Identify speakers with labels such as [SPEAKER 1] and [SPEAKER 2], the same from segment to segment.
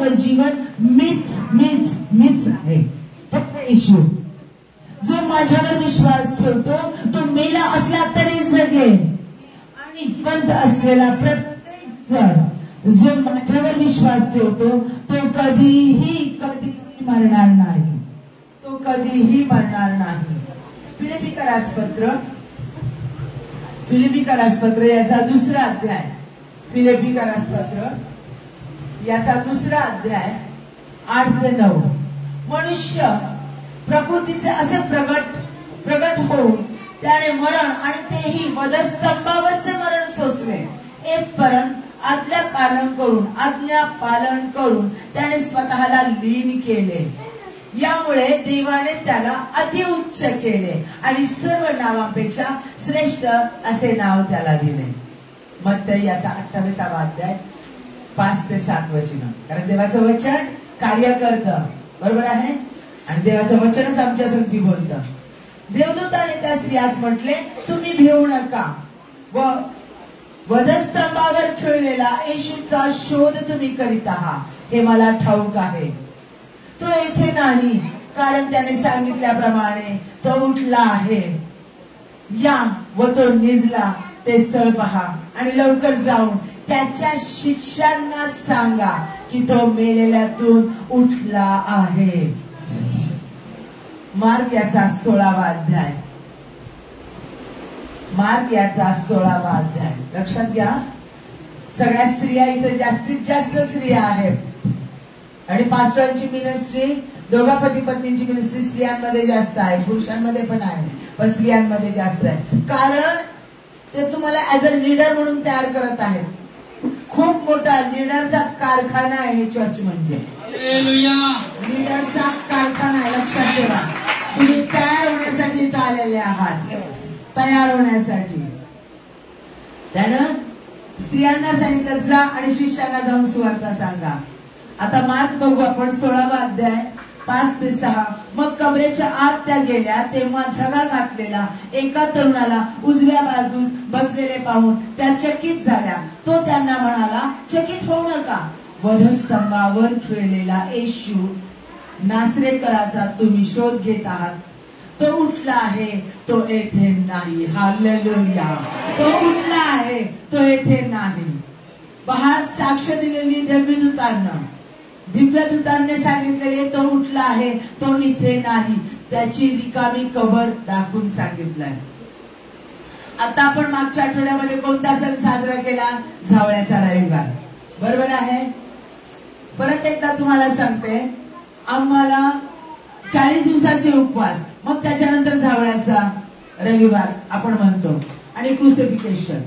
[SPEAKER 1] व जीवन मीच मीच मीच आहे, फक्त येशू. जो माझ्यावर विश्वास ठेवतो तो मेला असला तरी जगेल, आणि जिवंत असलेला प्रत्येक जण जो माझ्यावर विश्वास ठेवतो तो कधीही कधीही मरणार नाही, तो कधीही मरणार नाही. फिलिपिकरासपत्र याचा दुसरा अध्याय, फिलिपिकरासपत्र याचा दुसरा अध्याय 8 ते 9. मनुष्य प्रकृतीचे असे प्रगट होऊन त्याने मरण, आणि तेही वधस्तंभावरचे मरण सोसले. येथपर्यंत आज्ञा पालन करून त्याने स्वतःला लीन केले. यामुळे देवाने त्याला अतिउच्च केले आणि सर्व नावांपेक्षा श्रेष्ठ असे नाव त्याला दिले. मत्ती याचा 28वा अध्याय 5 ते 7 वचन. कारण देवाचं वचन कार्य करतं, बरोबर आहे, आणि देवाचं वचनच आमच्या संगती बोलतं. देवदूताने त्या स्त्रियास म्हटले, तुम्ही भिवू नका, व वधस्तंभावर खिळलेला येशूचा शोध तुम्ही करीत आहात हे मला ठाऊक आहे. तो येथे नाही, कारण त्याने सांगितल्याप्रमाणे तो उठला आहे. या व तो निजला ते स्थळ पहा, आणि लवकर जाऊन त्याच्या शिष्यांना सांगा की तो मेलेल्यातून उठला आहे. मार्क याचा 16वा अध्याय, मार्क याचा 16वा अध्याय. लक्षात घ्या, सगळ्या स्त्रिया इथे जास्तीत जास्त स्त्रिया आहेत, आणि पास्टरांची मिनिस्ट्री, दोघा पती पत्नींची मिनिस्ट्री स्त्रियांमध्ये जास्त आहे, पुरुषांमध्ये पण आहे, पण स्त्रियांमध्ये जास्त आहे. कारण ते तुम्हाला ऍज अ लीडर म्हणून तयार करत आहेत. खूप मोठा लीडरचा कारखाना आहे हे चर्च म्हणजे. लीडरचा कारखाना आहे, लक्षात ठेवा. तुम्ही तयार होण्यासाठी इथं आलेले आहात, तयार होण्यासाठी. त्यानं स्त्रियांना सांगितलं, जा आणि शिष्यांना जाऊन सुवार्ता सांगा. आता मार्क बघू आपण, 16वा अध्याय 5 ते 6. मग कबरेच्या आत त्या गेल्या, तेव्हा झगा घातलेला एका तरुणाला उजव्या बाजूस बसलेले पाहून त्या चकित झाल्या. तो त्यांना म्हणाला, चकित होऊ नका, वधस्तंभावर खिळलेला येशू नासरेकराचा तुम्ही शोध घेत आहात. तो उठला आहे, तो येथे नाही. हालेलुया. तो उठला आहे, तो येथे नाही. बाहेर साक्ष दिलेली दिव्यदूतांनी सांगितलेले, तो उठला आहे, तो इथे नाही. त्याची रिकामी कबर दाखवून सांगितलंय. आता आपण मागच्या आठवड्यामध्ये कोणता सण साजरा केला? झावळ्याचा रविवार, बरोबर आहे. परत एकदा तुम्हाला सांगते, आम्हाला 40 दिवसाचे उपवास, मग त्याच्यानंतर झावळ्याचा रविवार आपण म्हणतो, आणि क्रुसिफिकेशन.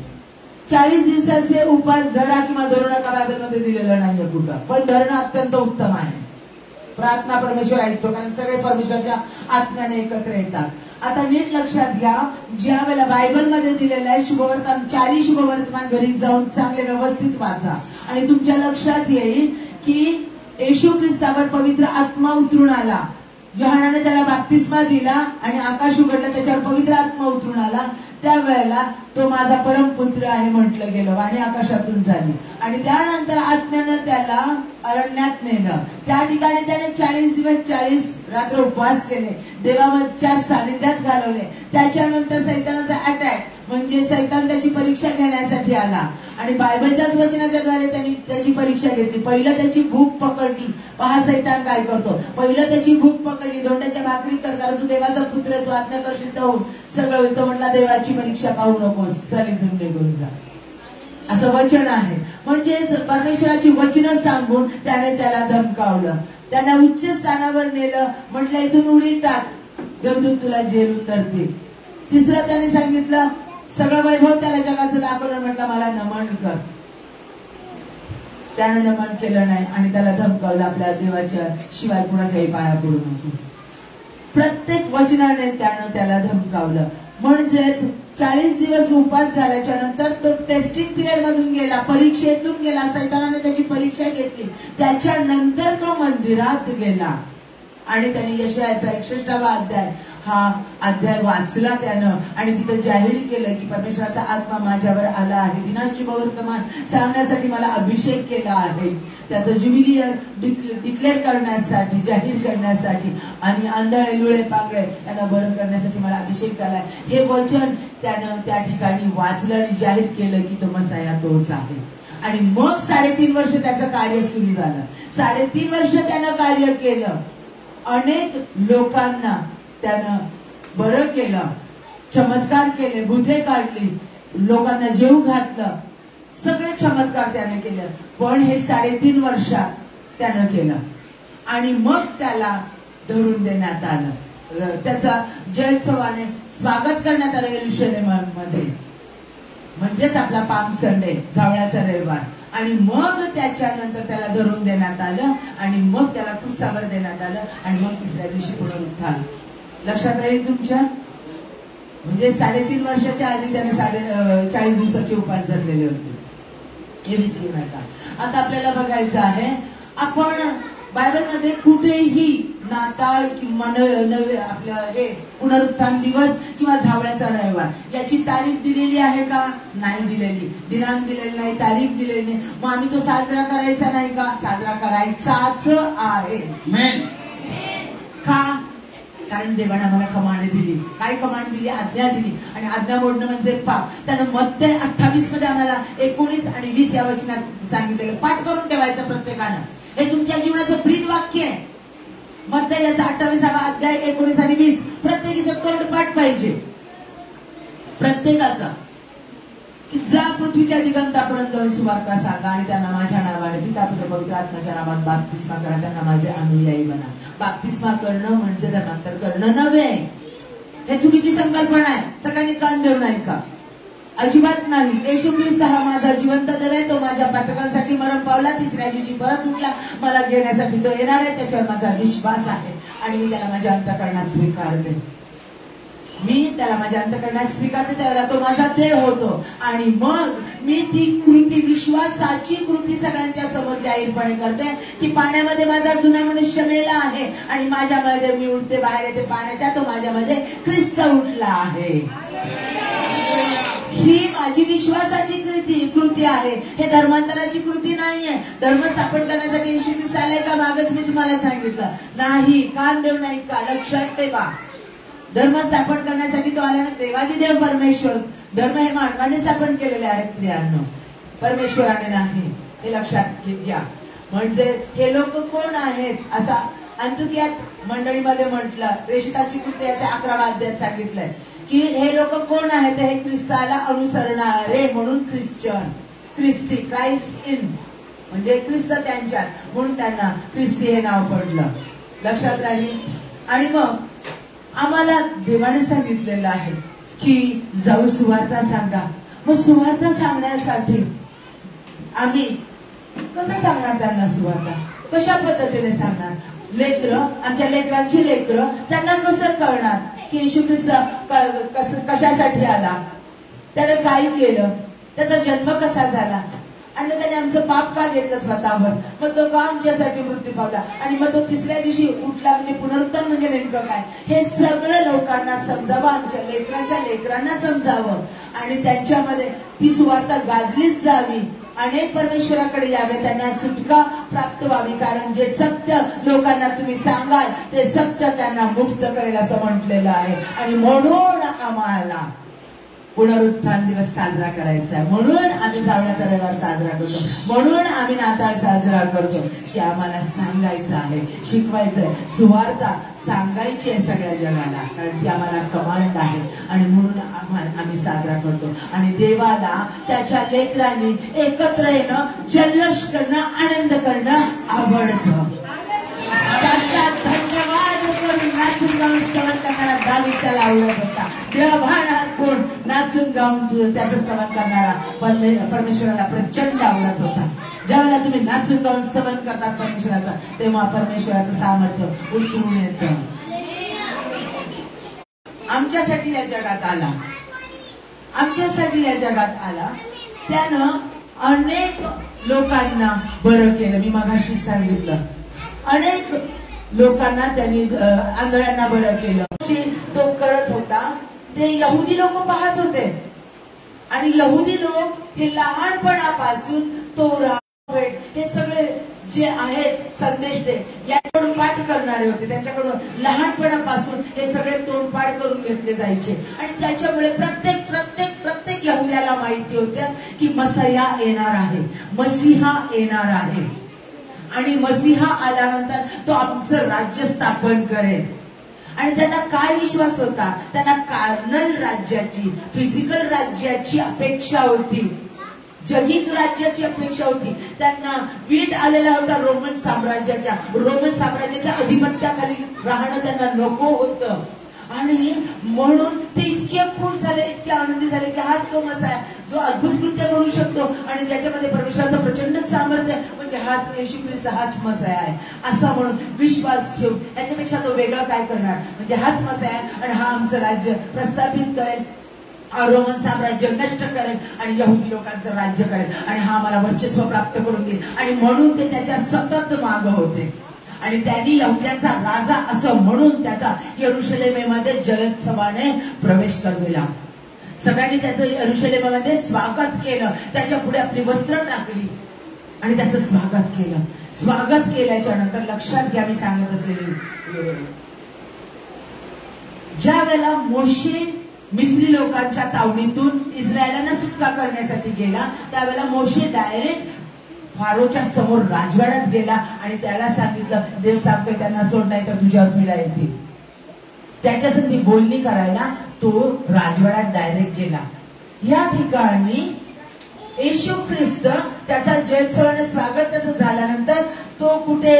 [SPEAKER 1] 40 दिवसाचे उपवास धरा किंवा धरू नका बायबलमध्ये दिलेलं नाहीये कुठं, पण धरणं अत्यंत उत्तम आहे. प्रार्थना परमेश्वर ऐकतो, कारण सगळे परमेश्वराच्या आत्म्याने एकत्र येतात. आता नीट लक्षात घ्या, ज्या वेळेला बायबलमध्ये दिलेलं आहे शुभवर्तमान, 4 शुभवर्तमान घरी जाऊन चांगले व्यवस्थित वाचा, आणि तुमच्या लक्षात येईल की येशू ख्रिस्तावर पवित्र आत्मा उतरून आला. योहानाने त्याला बाप्तिस्मा दिला आणि आकाश उघडलं, त्याच्यावर पवित्र आत्मा उतरून आला. त्यावेळेला तो माझा परमपुत्र आहे म्हटलं गेलं, आणि आकाशातून झाली. आणि त्यानंतर आत्म्यानं त्याला अरण्यात नेलं. त्या ठिकाणी त्याने 40 दिवस 40 रात्र उपवास केले, देवाच्या सानिध्यात घालवले. त्याच्यानंतर सैतानाचा अटॅक, म्हणजे सैतान त्याची परीक्षा घेण्यासाठी आला, आणि बायबलच्याच वचनाच्या द्वारे त्यांनी त्याची परीक्षा घेतली. पहिलं त्याची भूक पकडली. पहा सैतान काय करतो, पहिलं त्याची भूक पकडली, दोंड्याच्या भाकरी कर, कारण तू देवाचा पुत्र, तू आज्ञाकर्षित होऊन सगळं होईल. तो म्हटला, देवाची परीक्षा पाहू नकोस, चल इथून निघून जा, असं वचन आहे. म्हणजे परमेश्वराची वचनं सांगून त्याने त्याला धमकावलं, त्याला उच्च स्थानावर नेलं. म्हटलं, इथून उडी टाक, देवदूत तुला जेल उतरतील. तिसरं त्याने सांगितलं, सगळं वैभव त्याला जगाचं दाखवलं. म्हटलं, मला नमन कर. त्यानं नमन केलं नाही, आणि त्याला धमकावलं, आपल्या देवाच्या शिवाय कुणाच्याही पाया पडू नकोस. प्रत्येक वचनाने त्यानं त्याला धमकावलं. म्हणजेच 40 दिवस उपवास झाल्याच्या नंतर तो टेस्टिंग पिरियड मधून गेला, परीक्षेतून गेला. सैतानाने त्याची परीक्षा घेतली. त्याच्यानंतर तो मंदिरात गेला, आणि त्याने यशायाचा 61वा अध्याय हा अध्याय वाचला त्यानं आणि तिथं जाहीर केलं की परमेश्वराचा आत्मा माझ्यावर आला आहे, दिनाशुभ वर्तमान सांगण्यासाठी मला अभिषेक केला आहे, त्याचं ज्युबिली इयर डिक्लेअर करण्यासाठी, जाहीर करण्यासाठी आणि आंधळे लुळे पांगळे यांना बरं करण्यासाठी मला अभिषेक झालाय. हे वचन त्यानं त्या ठिकाणी वाचलं आणि जाहीर केलं की तो मसाया तोच आहे. आणि मग 3.5 वर्ष त्याचं कार्य सुरू झालं. 3.5 वर्ष त्यानं कार्य केलं, अनेक लोकांना त्यानं बरं केलं, चमत्कार केले, भूते काढली, लोकांना जेव घातलं, सगळे चमत्कार त्याने केलं. पण हे 3.5 वर्षात त्यानं केलं आणि मग त्याला धरून देण्यात आलं. त्याचा जयोत्सवाने स्वागत करण्यात आलं येरुशलेममध्ये, म्हणजेच आपला पाम संडे, जावळाचा रविवार. आणि मग त्याच्यानंतर त्याला धरून देण्यात आलं आणि मग त्याला क्रूसावर देण्यात आलं आणि मग 3ऱ्या दिवशी पुनरुत्थान. लक्षात राहील तुमच्या? म्हणजे 3.5 वर्षाच्या आधी त्याने 40 दिवसाचे उपास धरलेले होते, हे विसरू नका. आता आपल्याला बघायचं आहे, आपण बायबलमध्ये कुठेही नाताळ किंवा आपलं हे पुनरुत्थान दिवस किंवा झावळ्याचा रविवार याची तारीख दिलेली आहे का? नाही दिलेली. दिनांक दिलेली नाही, तारीख दिलेली नाही. मग आम्ही तो साजरा करायचा नाही का? साजरा करायचाच आहे. का? कारण देवाने आम्हाला कमांड दिली. काय कमांड दिली? आज्ञा दिली. आणि आज्ञा मोडणं म्हणजे पाप. त्यानं मत्ते 28 मध्ये आम्हाला 19 आणि 20 या वचनात सांगितलेलं पाठ करून ठेवायचं प्रत्येकानं. हे तुमच्या जीवनाचं ब्रीद वाक्य आहे. मत्ते याचा 28वा अध्याय 19 आणि 20 प्रत्येकीचं तोंडपाठ पाहिजे, प्रत्येकाचा. की जा पृथ्वीच्या दिगंतापर्यंत जाऊन सुवार्ता सांगा आणि त्यांना माझ्या नावाने पिता पुत्र पवित्र आत्म्याच्या नावात बाप्तिस्मा करा, त्यांना माझे अनुयायी बना. बाप्तिस्मा करणं म्हणजे धर्मांतर करणं नव्हे. हे चुकीची संकल्पना आहे. सगळ्यांनी कान देऊन ऐका. अजिबात नाही. येशू ख्रिस्त हा माझा जिवंत देव आहे. तो माझ्या पातकांसाठी मरण पावला, 3ऱ्या दिवशी परत उठला, मला घेण्यासाठी तो येणार आहे. त्याच्यावर माझा विश्वास आहे आणि मी त्याला माझ्या अंतःकरणात स्वीकारते. मी त्याला माझ्या अंतःकरणात स्वीकारते, त्यावेळेला तो माझा देव होतो. आणि मग मी ती कृती, विश्वासाची कृती सगळ्यांच्या समोर जाहीरपणे करते की पाण्यामध्ये माझा जुना मनुष्य मेला आहे आणि माझ्यामध्ये मी उठते, बाहेर येते पाण्याच्या, तो माझ्यामध्ये ख्रिस्त उठला आहे. ही माझी विश्वासाची कृती आहे. हे धर्मांतराची कृती नाहीये. धर्म स्थापन करण्यासाठी येशू ख्रिस्त आलाय का? मागच मी तुम्हाला सांगितलं नाही. कान देऊ नाही का? लक्षात ठेवा. धर्म स्थापन करण्यासाठी तो आला ना, देवादिदेव परमेश्वर. धर्म हे मानवाने स्थापन केलेले आहेत प्रियांनो, परमेश्वराने नाही. हे लक्षात घ्या. म्हणजे हे लोक कोण आहेत? असा अंतुकियात मंडळीमध्ये म्हटलं, प्रेषिताची कृती याच्या 11व्या अध्यायात सांगितलंय की हे लोक कोण आहेत? हे ख्रिस्ताला अनुसरणारे, म्हणून ख्रिश्चन, ख्रिस्ती, क्राइस्ट इन, म्हणजे ख्रिस्त त्यांच्यात, म्हणून त्यांना ख्रिस्ती हे नाव पडलं. लक्षात राहील. आणि मग आम्हाला देवाने सांगितलेलं आहे की जाऊ सुवार्ता सांगा. मग सुवार्ता सांगण्यासाठी आम्ही कसं सांगणार त्यांना सुवार्ता? कशा पद्धतीने सांगणार? लेकरं, आमच्या लेकरांची लेकरं, त्यांना कसं कळणार की येशू ख्रिस्त कशासाठी आला, त्याने काय केलं, त्याचा जन्म कसा झाला आणि त्याने आमचं पाप का घेतलं स्वतःवर, मग तो का आमच्यासाठी मृत्यू पावला आणि मग तो 3ऱ्या दिवशी उठला, म्हणजे पुनरुत्थान म्हणजे नेमकं काय, हे सगळं लोकांना समजावं, आमच्या लेकरांच्या लेकरांना समजावं आणि त्यांच्यामध्ये ती सुवार्ता गाजलीच जावी. अनेक परमेश्वराकडे यावे, त्यांना सुटका प्राप्त व्हावी. कारण जे सत्य लोकांना तुम्ही सांगाल ते सत्य त्यांना मुक्त करेल असं म्हटलेलं आहे. आणि म्हणून आम्हाला पुनरुत्थान दिवस साजरा करायचा आहे, म्हणून आम्ही जावळाचा रविवार साजरा करतो, म्हणून आम्ही नाताळ साजरा करतो की आम्हाला सांगायचं आहे, शिकवायचंय. सुवार्ता सांगायची आहे सगळ्या जगाला, कारण ती आम्हाला कमांड आहे आणि म्हणून आम्ही साजरा करतो. आणि देवाला त्याच्या लेकरांनी एकत्र येणं, जल्लोष करणं, आनंद करणं आवडतं. त्याचा धन्यवाद करून नाचून गाऊन स्तवन करणारा दावीद त्याला आवडत होता. देवाभान कोण नाचून गाऊन त्याचं स्तवन करणारा परमेश्वराला प्रचंड आवडत होता. ज्यावेळेला तुम्ही नाचून गाऊन स्तवन करतात परमेश्वराचं, तेव्हा परमेश्वराचं सामर्थ्य उतरून येतं. आमच्यासाठी या जगात आला, आमच्यासाठी या जगात आला. त्यानं अनेक लोकांना बरं केलं. मी मगाशी सांगितलं, अनेक लोकांना त्यांनी आंधळ्यांना बरं केलं. तो करत होता ते यहुदी लोक पाहत होते आणि यहुदी लोक हे लहानपणापासून तोरा हे सगळे जे आहेत संदेश ते याकडून पाठ करणारे होते. त्यांच्याकडून लहानपणापासून हे सगळे तोंडपाठ करून घेतले जायचे आणि त्याच्यामुळे प्रत्येक प्रत्येक प्रत्येक यहुद्याला माहिती होत्या की मसीहा येणार आहे, मसीहा येणार आहे आणि मसीहा आल्यानंतर तो आमचं राज्य स्थापन करेल. आणि त्यांना काय विश्वास होता? त्यांना कार्नल राज्याची, फिजिकल राज्याची अपेक्षा होती, जगिक राज्याची अपेक्षा होती. त्यांना वीट आलेला होता रोमन साम्राज्याच्या अधिपत्याखाली राहणं त्यांना नको होतं आणि म्हणून ते इतके खुश झाले, इतके आनंदी झाले की हाच तो मसीहा जो अद्भुत कृत्य करू शकतो आणि ज्याच्यामध्ये परमेश्वराचं प्रचंड सामर्थ्य म्हणजे हाच येशू ख्रिस्त, हाच मसीहा आहे असा म्हणून विश्वास ठेवून याच्यापेक्षा तो वेगळं काय करणार, म्हणजे हाच मसीहा आहे आणि हा आमचं राज्य प्रस्थापित करेल, रोमन साम्राज्य नष्ट करेल आणि यहुदी लोकांचं राज्य करेल आणि हा आम्हाला वर्चस्व प्राप्त करून देईल. आणि म्हणून ते त्याच्या सतत मागे होते आणि त्यांनी यहुद्यांचा राजा असं म्हणून त्याचा यरुशलेमेमध्ये जयोत्सवाने प्रवेश करविला. सगळ्यांनी त्याचं यरुशलेमेमध्ये स्वागत केलं, त्याच्या पुढे आपली वस्त्र टाकली आणि त्याचं स्वागत केलं. स्वागत केल्याच्या नंतर लक्षात घ्या मी सांगत असलेली, ज्या वेळेला मोशे मिस्री लोकांच्या तावडीतून इस्रायलांना सुटका करण्यासाठी गेला त्यावेळेला मोशे डायरेक्ट फारोच्या समोर राजवाड्यात गेला आणि त्याला सांगितलं, देव सांगतोय त्यांना सोड नाही तर तुझ्यावर पिढा येतील. त्याच्या संधी बोलणी करायला तो राजवाड्यात डायरेक्ट गेला. या ठिकाणी येशू ख्रिस्त त्याचा जयोत्सवाने स्वागत त्याचं झाल्यानंतर तो कुठे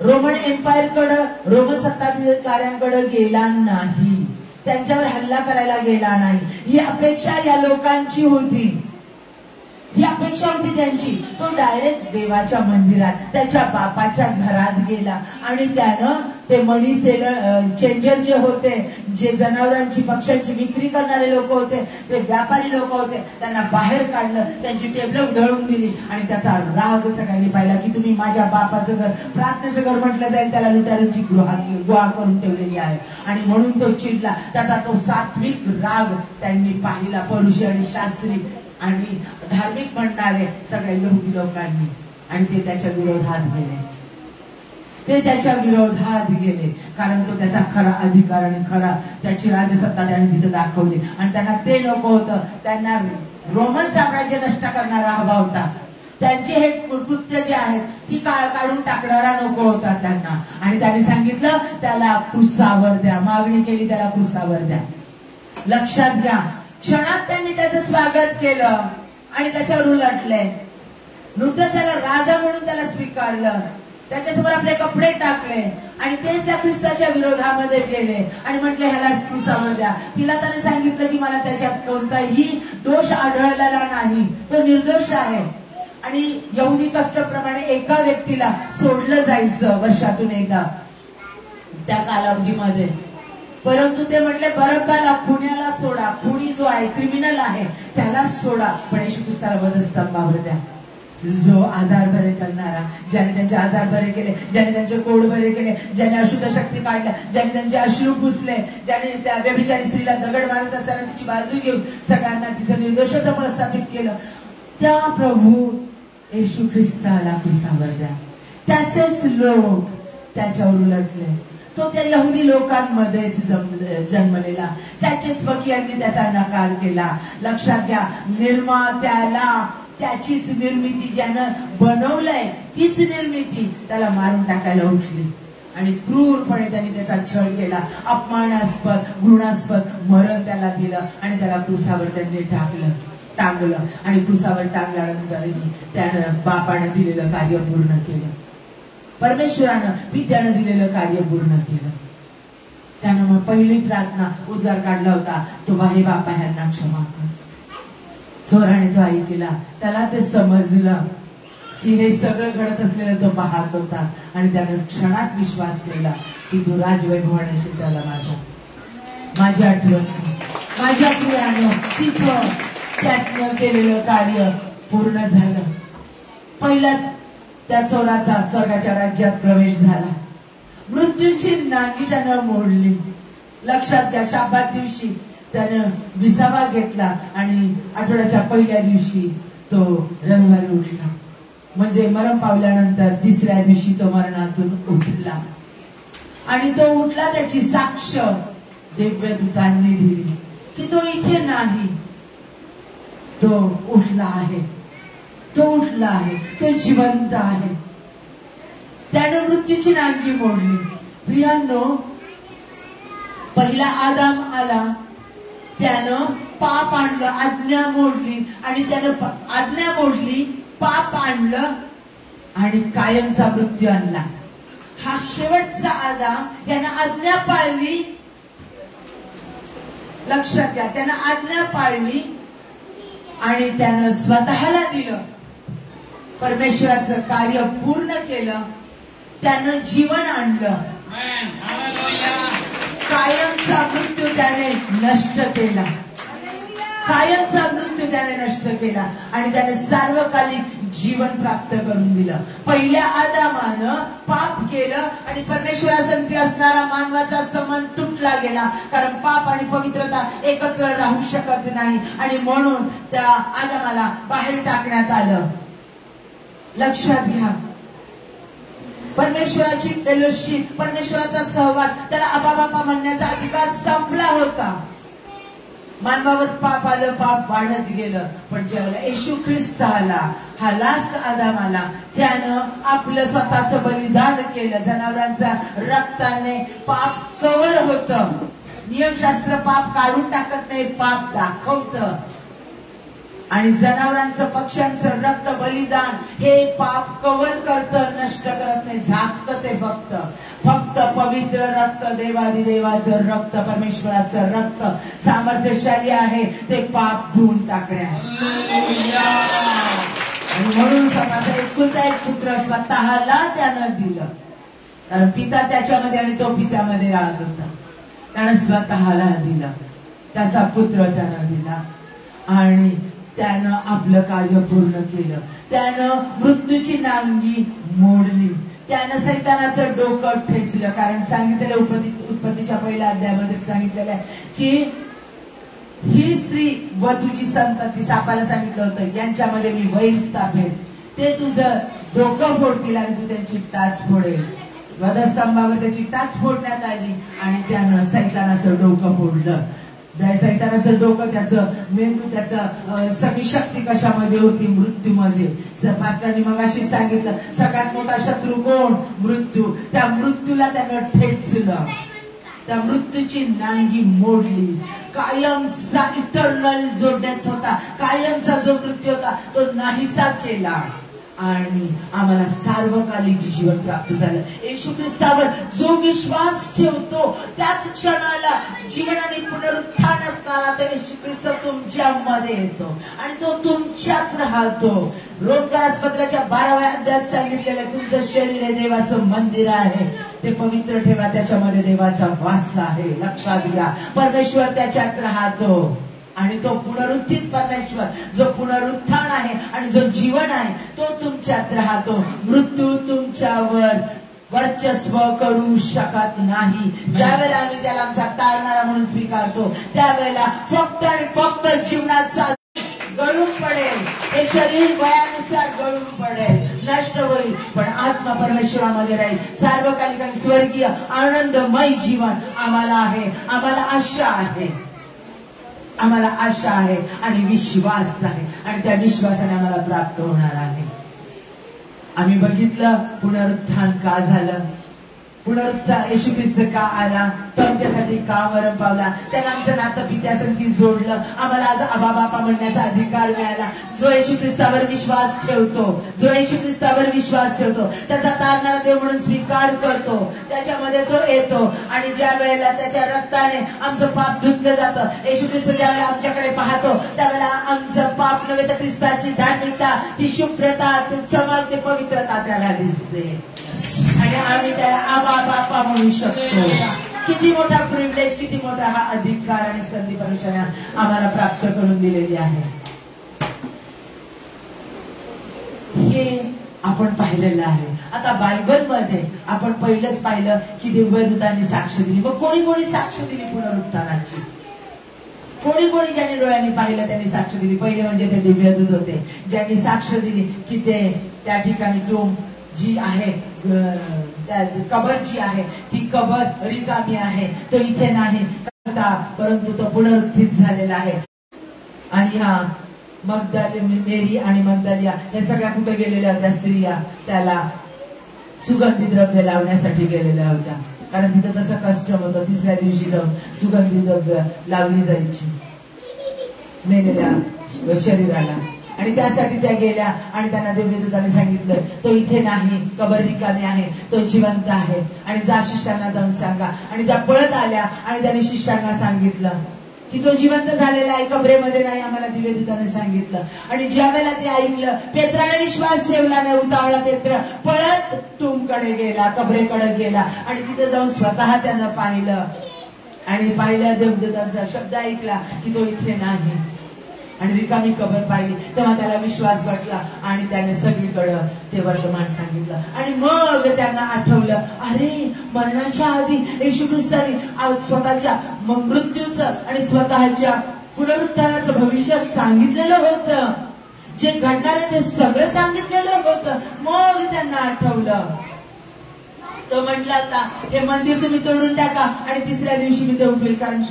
[SPEAKER 1] रोमन एम्पायरकडे, रोमन सत्ताधिकाऱ्यांकडे गेला नाही, त्यांच्यावर हल्ला करायला गेला नाही. ही अपेक्षा या लोकांची होती, ही अपेक्षा होती त्यांची. तो डायरेक्ट देवाच्या मंदिरात त्याच्या बापाच्या घरात गेला आणि त्यानं ते मनी चेंजर जे होते, जे जनावरांची पक्ष्यांची विक्री करणारे लोक होते, ते व्यापारी लोक होते, त्यांना बाहेर काढलं, त्यांची टेबलं उधळून दिली आणि त्याचा राग सगळ्यांनी पाहिला की तुम्ही माझ्या बापाचं घर, प्रार्थनेचं घर म्हटलं जाईल त्याला लुटारूंची गुहा करून ठेवलेली आहे आणि म्हणून तो चिडला. त्याचा तो सात्विक राग त्यांनी पाहिला, परुषी आणि शास्त्री आणि धार्मिक म्हणणारे सगळ्या यहुदी लोकांनी, आणि ते त्याच्या विरोधात गेले. ते त्याच्या विरोधात गेले कारण तो त्याचा खरा अधिकार आणि खरा त्याची राजसत्ता त्याने तिथे दाखवली आणि त्यांना ते नको होतं. त्यांना रोमन साम्राज्य नष्ट करणारा हवा होता. त्यांचे हे कृत्य जे आहेत ती काढून टाकणारा नको होता त्यांना. आणि त्यांनी सांगितलं त्याला क्रूसावर द्या, मागणी केली त्याला क्रूसावर द्या. लक्षात घ्या, क्षणात त्यांनी त्याचं स्वागत केलं आणि त्याच्यावर उलटले. नुकतंच त्याला राजा म्हणून त्याला स्वीकारलं, त्याच्यासमोर आपले कपडे टाकले आणि तेच त्या ख्रिस्ताच्या विरोधामध्ये गेले आणि म्हटले ह्याला क्रूसावर द्या. पिलाताने सांगितलं की मला त्याच्यात कोणताही दोष आढळलेला नाही, तो निर्दोष आहे. आणि यहुदी कष्टप्रमाणे एका व्यक्तीला सोडलं जायचं वर्षातून एकदा त्या कालावधीमध्ये, परंतु ते म्हटले बरब्बाला, खुन्याला सोडा, खुनी जो आहे क्रिमिनल आहे त्याला सोडा, पण येशू ख्रिस्ताला वधस्तंभावर द्या. जो आजार बरे करणारा, ज्याने त्यांचे आजार बरे केले, ज्याने त्यांचे कोड बरे केले, ज्याने अशुद्ध शक्ती काढल्या, ज्याने त्यांचे अश्रू पुसले, ज्याने त्या व्यभिचारी स्त्रीला दगड मारत असताना तिची बाजू घेऊन सगळ्यांना तिचं निर्दोषत्व प्रस्थापित केलं, त्या प्रभू येशू ख्रिस्ताला क्रूसावर द्या. त्याचेच लोक त्याच्यावर उलटले. तो त्या यहुदी लोकांमध्येच जन्मलेला, त्याचे स्वकीयांनी त्याचा नकार केला. लक्षात घ्या, निर्मात्याला त्याचीच निर्मिती ज्यानं बनवलंय तीच निर्मिती त्याला मारून टाकायला उठली आणि क्रूरपणे त्यांनी त्याचा छळ केला. अपमानास्पद, घृणास्पद मरण त्याला दिलं आणि त्याला क्रूसावर त्यांनी टांगलं आणि क्रूसावर टांगल्यानंतर त्यानं बापानं दिलेलं कार्य पूर्ण केलं, परमेश्वरानं पित्यानं दिलेलं कार्य पूर्ण केलं. त्यानं मग पहिली प्रार्थना उद्गार काढला होता, तो हे बापा ह्यांना क्षमा कर. चोराने तो ऐकला, त्याला ते समजलं की हे सगळं घडत असलेलं तो पाहत होता आणि त्यानं क्षणात विश्वास केला की तू राजवैभवाने त्याला माझ्या प्रियानं तिथं त्यातनं केलेलं कार्य पूर्ण झालं. पहिलाच त्या चोराचा स्वर्गाच्या राज्यात प्रवेश झाला. मृत्यूची नांगी त्यानं मोडली. लक्षात घ्या, शाबात दिवशी त्यानं विसावा घेतला आणि आठवड्याच्या पहिल्या दिवशी तो रविवारी उठला. म्हणजे मरण पावल्यानंतर तिसऱ्या दिवशी तो मरणातून उठला आणि तो उठला. त्याची साक्ष दिव्यदूतांनी दिली की तो इथे नाही, तो उठला आहे, तो उठला आहे, तो जिवंत आहे. त्यानं मृत्यूची नांगी मोडली. प्रियांनो, पहिला आदाम आला, त्यानं पाप आणलं, आज्ञा मोडली आणि त्यानं आज्ञा मोडली, पाप आणलं आणि कायमचा मृत्यू आणला. हा शेवटचा आदाम यानं आज्ञा पाळली. लक्षात घ्या, त्यानं आज्ञा पाळली आणि त्यानं स्वतःला दिलं, परमेश्वराचं कार्य पूर्ण केलं, त्यानं जीवन आणलं, कायमचा मृत्यू त्याने नष्ट केला, कायमचा मृत्यू त्याने नष्ट केला आणि त्याने सार्वकालिक जीवन प्राप्त करून दिलं. पहिल्या आदामानं पाप केलं आणि परमेश्वरासंगती असणारा मानवाचा संबंध तुटला गेला, कारण पाप आणि पवित्रता एकत्र राहू शकत नाही आणि म्हणून त्या आदामाला बाहेर टाकण्यात आलं. लक्षात घ्या, परमेश्वराची फेलोशिप, परमेश्वराचा सहवास, त्याला आबा बापा म्हणण्याचा अधिकार संपला होता. मानवावर पाप आलं, पाप वाढत गेलं, पण जेव्हा येशू ख्रिस्त आला, हा लास्ट आदाम आला, त्यानं आपलं स्वतःचं बलिदान केलं. जनावरांच्या रक्ताने पाप कव्हर होतं. नियमशास्त्र पाप काढून टाकत नाही, पाप दाखवतं. आणि जनावरांचं, पक्ष्यांचं रक्त बलिदान हे पाप कव्हर करतं, नष्ट करत नाही, झाकतं ते. फक्त पवित्र रक्त, देवादिदेवाचं रक्त, परमेश्वराचं रक्त सामर्थ्यशाली आहे ते पाप धुवून टाकण्यास. आणि म्हणून स्वतःचा एकुलता एक पुत्र स्वतःला त्यानं दिलं, कारण पिता त्याच्यामध्ये आणि तो पित्यामध्ये राहत होता. त्यानं स्वतःला दिलं, त्याचा पुत्र त्यानं दिला आणि त्यानं आपलं कार्य पूर्ण केलं. त्यानं मृत्यूची नांगी मोडली, त्यानं सैतानाचं डोकं ठेचलं. कारण सांगितलेलं उत्पत्तीच्या पहिल्या अध्यायामध्ये सांगितलेलं आहे की ही स्त्री व तुझी संतती, सापाला सांगितलं होतं, यांच्यामध्ये मी वैर स्थापेन, ते तुझं डोकं फोडतील आणि तू त्यांची टाच फोडेल. वधस्तंभावर त्याची टाच फोडण्यात आली आणि त्यानं सैतानाचं डोकं फोडलं. सैतानाचं डोकं, त्याचं मेंदू, त्याचं सगळी शक्ती कशामध्ये होती? मृत्यूमध्ये. पास्टरांनी मगाशी सांगितलं, सगळ्यात मोठा शत्रू कोण? मृत्यू. त्या मृत्यूला त्यानं ठेचलं, त्या मृत्यूची नांगी मोडली. कायमचा इटर्नल जो डेथ होता, कायमचा जो मृत्यू होता, तो नाहीसा केला आणि आम्हाला सार्वकालिक जीवन प्राप्त झालं. येशू ख्रिस्तावर जो विश्वास ठेवतो त्याच क्षणाला जीवन आणि पुनरुत्थान असताना तर येशू ख्रिस्त तुमच्यामध्ये येतो आणि तो तुमच्यात राहतो. रोमकरासपत्राच्या 12व्या अध्यायात सांगितलेलं, तुमचं शरीर हे देवाचं मंदिर आहे, ते पवित्र ठेवा, त्याच्यामध्ये देवाचा वास आहे. लक्षात घ्या, परमेश्वर त्याच्यात राहतो आणि तो पुनरुत्थित परमेश्वर, जो पुनरुत्थान आहे आणि जो जीवन आहे, तो तुमच्यात राहतो. मृत्यू तुमच्यावर वर्चस्व करू शकत नाही. ज्यावेळेला आम्ही त्याला आमचा तारणारा म्हणून स्वीकारतो, त्यावेळेला फक्त आणि फक्त जीवनाचा गळून पडेल. हे शरीर वयानुसार गळून पडेल, नष्ट होईल, पण आत्मा परमेश्वरामध्ये राहील. सार्वकालिक आणि स्वर्गीय आनंदमय जीवन आम्हाला आहे, आम्हाला आशा आहे, आम्हाला आशा आहे आणि विश्वास आहे आणि त्या विश्वासाने आम्हाला प्राप्त होणार आहे. आम्ही बघितलं पुनरुत्थान का झालं, पुनरुत्थान येशू ख्रिस्त का आला, तो आमच्यासाठी का मरण पावला, त्याला आमचं नातं पित्यासंगती जोडलं, आम्हाला आज आबा बापा म्हणण्याचा अधिकार मिळाला. जो येशू ख्रिस्तावर विश्वास ठेवतो, जो येशू ख्रिस्तावर विश्वास ठेवतो, त्याचा तारणारा देव म्हणून स्वीकार करतो, त्याच्यामध्ये तो येतो आणि ज्या वेळेला त्याच्या रक्ताने आमचं पाप धुतलं जातं, येशू ख्रिस्त ज्या वेळेला आमच्याकडे पाहतो त्यावेळेला आमचं पाप नव्हे तर ख्रिस्ताची धार्मिकता, ती शुभ्रता, ती चमक, ती पवित्रता त्याला दिसते आणि आम्ही त्याला आबा बापा म्हणू शकतो. किती मोठा प्रिव्हिलेज, किती मोठा हा अधिकार आणि संधी परमेश्वराने आम्हाला प्राप्त करून दिलेली आहे. हे आपण पाहिलेलं आहे. आता बायबलमध्ये आपण पहिलंच पाहिलं की देवदूतांनी साक्ष दिली. मग कोणी कोणी साक्ष दिली पुनरुत्थानाची? कोणी कोणी ज्यांनी डोळ्यांनी पाहिलं त्यांनी साक्ष दिली. पहिले म्हणजे ते दिव्यदूत होते ज्यांनी साक्ष दिली की ते त्या ठिकाणी टोम जी आहे, कबर जी आहे ती कबर रिकामी आहे, तो इथे नाही परंतु तो पुनरुत्थित झालेला आहे. आणि हा मेरी आणि मगदलिया हे सगळ्या कुठे गेलेल्या होत्या स्त्रिया? त्याला सुगंधी द्रव्य लावण्यासाठी गेलेल्या होत्या, कारण तिथं तसं कस्टम होतं. तिसऱ्या दिवशी जाऊन सुगंधी द्रव्य लावली जायची मेलेल्या शरीराला. आणि त्यासाठी त्या गेल्या आणि त्यांना देवदूताने सांगितलं तो इथे नाही, कबर रिकामी आहे, तो जिवंत आहे. आणि जा शिष्यांना जाऊन सांगा. आणि त्या पळत आल्या आणि त्यांनी शिष्यांना सांगितलं की तो जिवंत झालेला आहे, कबरेमध्ये नाही, आम्हाला देवदूताने सांगितलं. आणि ज्या वेळेला ते ऐकलं पेत्राने विश्वास ठेवला नाही. उतावळा पेत्र पळत टूमकडे गेला, कबरेकडे गेला आणि तिथे जाऊन स्वतः त्यानं पाहिलं. आणि पाहिल्या देवदूतांचा शब्द ऐकला की तो इथे नाही आणि रिकामी कबर पाहिली. तेव्हा त्याला विश्वास वाटला आणि त्याने सगळीकडं ते वर्तमान सांगितलं. आणि मग त्यांना आठवलं, अरे मरणाच्या आधी येशू ख्रिस्ताने स्वतःच्या मृत्यूचं आणि स्वतःच्या पुनरुत्थानाचं भविष्य सांगितलेलं होतं. जे घडणार आहे ते सगळं सांगितलेलं होतं. मग त्यांना आठवलं. तो म्हटला आता हे मंदिर तुम्ही तोडून टाका आणि तिसऱ्या दिवशी मी ते उठवेल. कारण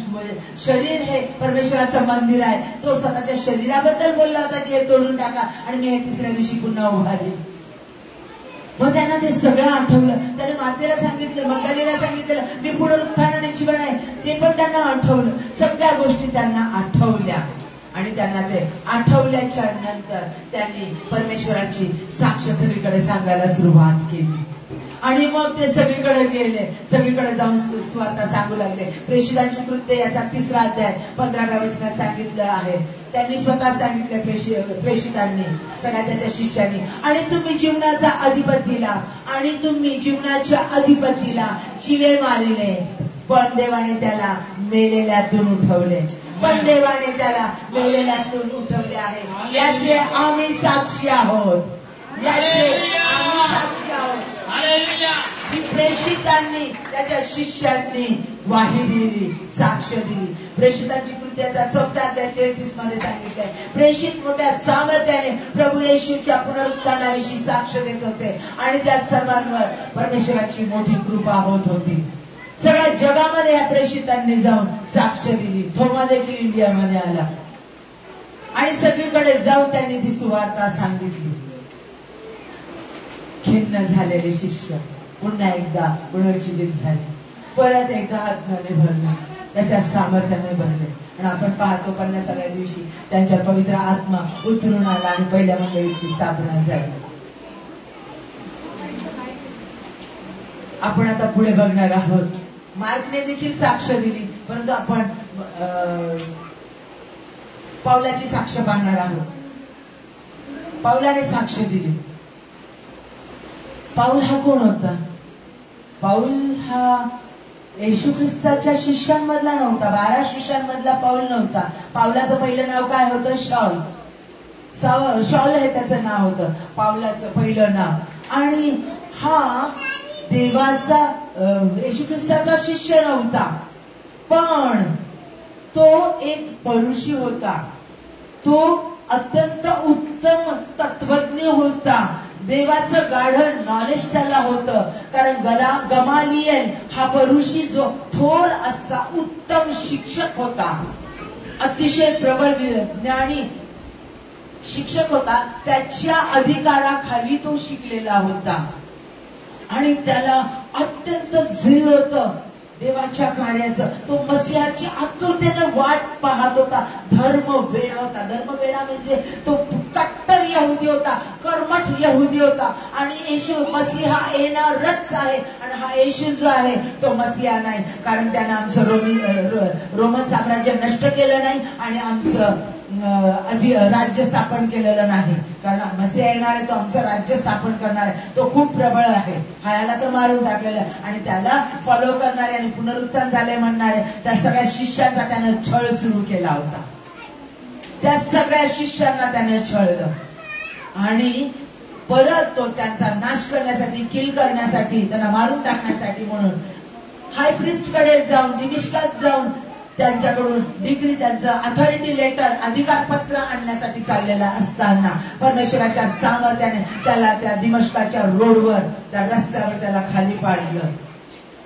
[SPEAKER 1] शरीर हे परमेश्वराचं मंदिर आहे. तो स्वतःच्या शरीराबद्दल बोलला होता की हे तोडून टाका आणि मी हे तिसऱ्या दिवशी पुन्हा उभारेल. मग त्यांना ते सगळं आठवलं. त्याने मातेला सांगितलं, मगदलेला सांगितलं मी पुनरुत्थानाने जीवन आहे, ते पण त्यांना आठवलं. सगळ्या गोष्टी त्यांना आठवल्या. आणि त्यांना ते आठवल्याच्या नंतर त्यांनी परमेश्वराची साक्ष सगळीकडे सांगायला सुरुवात केली. आणि मग ते सगळीकडे गेले, सगळीकडे जाऊन सुवार्ता सांगू लागले. प्रेषितांची कृत्य याचा 3रा अध्याय 15व्या वचनात सांगितलं आहे. त्यांनी स्वतः सांगितलं प्रेषितांनी सगळ्या त्याच्या शिष्यांनी, आणि तुम्ही जीवनाच्या अधिपतीला जीवे मारिले, पण देवाने त्याला मेलेल्यातून उठवले. पण देवाने त्याला मेलेल्यातून उठवले आहे. याचे आम्ही साक्षी आहोत. प्रेषितांनी त्याच्या शिष्यांनी ग्वाही दिली, साक्ष दिली. प्रेषितांची कृत्याचा 4था अध्याय 33 मध्ये सांगितलंय, प्रेषित मोठ्या सामर्थ्याने प्रभू येशूच्या पुनरुत्थानाविषयी साक्ष देत होते आणि त्या सर्वांवर परमेश्वराची मोठी कृपा होत होती. सगळ्या जगामध्ये या प्रेषितांनी जाऊन साक्ष दिली. थोमा देखील इंडियामध्ये आला आणि सगळीकडे जाऊन त्यांनी ती सुवार्ता सांगितली. खिन्न झालेले शिष्य पुन्हा एकदा पुनर्जीवित झाले, परत एकदा आत्म्याने भरले, त्याच्या सामर्थ्याने भरले. आणि आपण पाहतो 50व्या दिवशी त्यांच्यावर पवित्र आत्मा उतरून आला आणि पहिल्या मंडळीची स्थापना झाली. आपण आता पुढे बघणार आहोत. मार्कने देखील साक्ष दिली, परंतु आपण पावलाची साक्ष पाहणार आहोत. पावलाने साक्ष दिली. पाऊल हा कोण होता? पाऊल हा येशू ख्रिस्ताच्या शिष्यांमधला नव्हता. 12 शिष्यांमधला पाऊल नव्हता. पावलाचं पहिलं नाव काय होतं? शॉल हे त्याचं नाव होतं, पावलाचं पहिलं नाव. आणि हा देवाचा येशू ख्रिस्ताचा शिष्य नव्हता, पण तो एक परुषी होता. तो अत्यंत उत्तम तत्वज्ञ होता. देवाचं गाढ नॉलेज त्याला होतं. कारण गमालिएल हा परुषी जो थोर असा उत्तम शिक्षक होता, अतिशय प्रबळ ज्ञानी शिक्षक होता. त्याच्या अधिकाराखाली तो शिकलेला होता आणि त्याला अत्यंत झिल होतं देवाच्या कार्याचं. तो मसीहाची आतुरतेने वाट पाहत होता. धर्मवेडा होता. धर्मवेडा म्हणजे तो कट्टर यहुदी होता, कर्मठ यहुदी होता. आणि येशू मसीहा येणारच आहे आणि हा येशू जो आहे तो मसीहा नाही, कारण त्यानं आमचं रोमन साम्राज्य नष्ट केलं नाही आणि आमचं राज्य स्थापन केलेलं नाही. कारण मसीहा येणार आहे, तो आमचं राज्य स्थापन करणार आहे. तो खूप प्रबळ आहे. ह्याला तर मारून टाकलेलं आणि त्याला फॉलो करणारे आणि पुनरुत्थान झाले म्हणणारे त्या सगळ्या शिष्यांचा त्यानं छळ सुरू केला होता. त्या सगळ्या शिष्यांना त्याने छळलं आणि परत तो त्यांचा नाश करण्यासाठी, किल करण्यासाठी, त्यांना मारून टाकण्यासाठी म्हणून हाय प्रिस्टकडे जाऊन, दिमिश्कात जाऊन त्यांच्याकडून डिग्री, त्यांचं अथॉरिटी लेटर, अधिकार पत्र आणण्यासाठी चाललेला असताना परमेश्वराच्या सामर्थ्याने त्याला त्या दिमश्काच्या रोडवर, त्या रस्त्यावर त्याला खाली पाडलं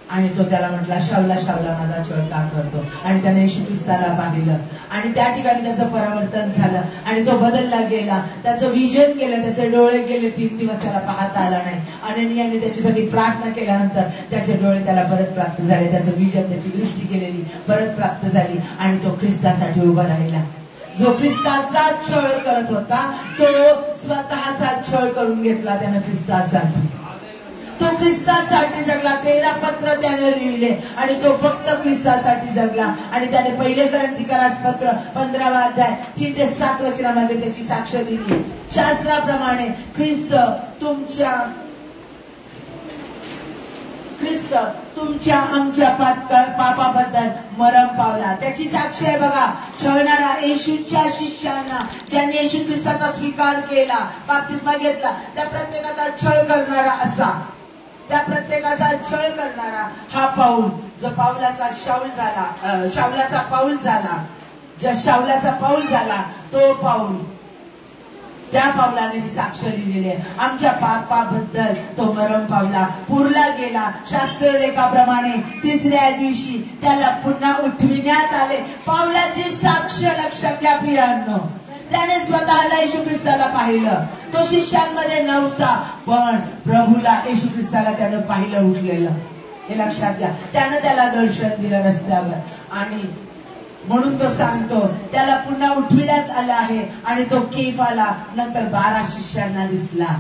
[SPEAKER 1] आणि तो त्याला म्हटला, शाऊला शाऊला माझा छळ का करतो? आणि त्याने येशू ख्रिस्ताला पाहिलं आणि त्या ठिकाणी त्याचं परावर्तन झालं आणि तो बदलला गेला. त्याचं विजन केलं, त्याचे डोळे गेले, 3 दिवस त्याला पाहता आला नाही. अननियाने त्याच्यासाठी प्रार्थना केल्यानंतर त्याचे डोळे त्याला परत प्राप्त झाले, त्याचं विजन, त्याची दृष्टी केलेली परत प्राप्त झाली आणि तो ख्रिस्तासाठी उभा राहिला. जो ख्रिस्ताचा छळ करत होता तो स्वतःचा छळ करून घेतला त्यानं ख्रिस्तासाठी. तो ख्रिस्तासाठी जगला. 13 पत्र त्याने लिहिले आणि तो फक्त ख्रिस्तासाठी जगला. आणि त्याने पहिले ग्रंथिकारास पत्र 15वा अध्याय 3 ते 7 वचनामध्ये त्याची साक्ष दिली. शास्त्राप्रमाणे ख्रिस्त तुमच्या आमच्या पापाबद्दल मरण पावला. त्याची साक्ष आहे बघा. छळणारा येशूच्या शिष्यांना, ज्यांनी येशू ख्रिस्ताचा स्वीकार केला, बाप्तिस्मा घेतला, त्या प्रत्येकाचा छळ करणारा असा, त्या प्रत्येकाचा छळ करणारा हा पाऊल, जो पाऊलाचा शाऊल झाला, शाऊलाचा पाऊल झाला, ज्या शाऊलाचा पाऊल झाला तो पाऊल, त्या पावलाने ही साक्ष लिहिलेली आहे. आमच्या पापाबद्दल तो मरण पावला, पुरला गेला. शास्त्रलेखाप्रमाणे 3ऱ्या दिवशी त्याला पुन्हा उठविण्यात आले. पावलाची साक्ष लक्षात घ्या प्रियांनो. त्याने स्वतःला येशू ख्रिस्ताला पाहिलं. तो शिष्यांमध्ये नव्हता, पण प्रभूला, येशू ख्रिस्ताला त्यानं पाहिलं उठलेलं. हे लक्षात घ्या. त्यानं त्याला दर्शन दिलं रस्त्यावर आणि म्हणून तो सांगतो त्याला पुन्हा उठविण्यात आलं आहे. आणि तो केफाला, नंतर 12 शिष्यांना दिसला.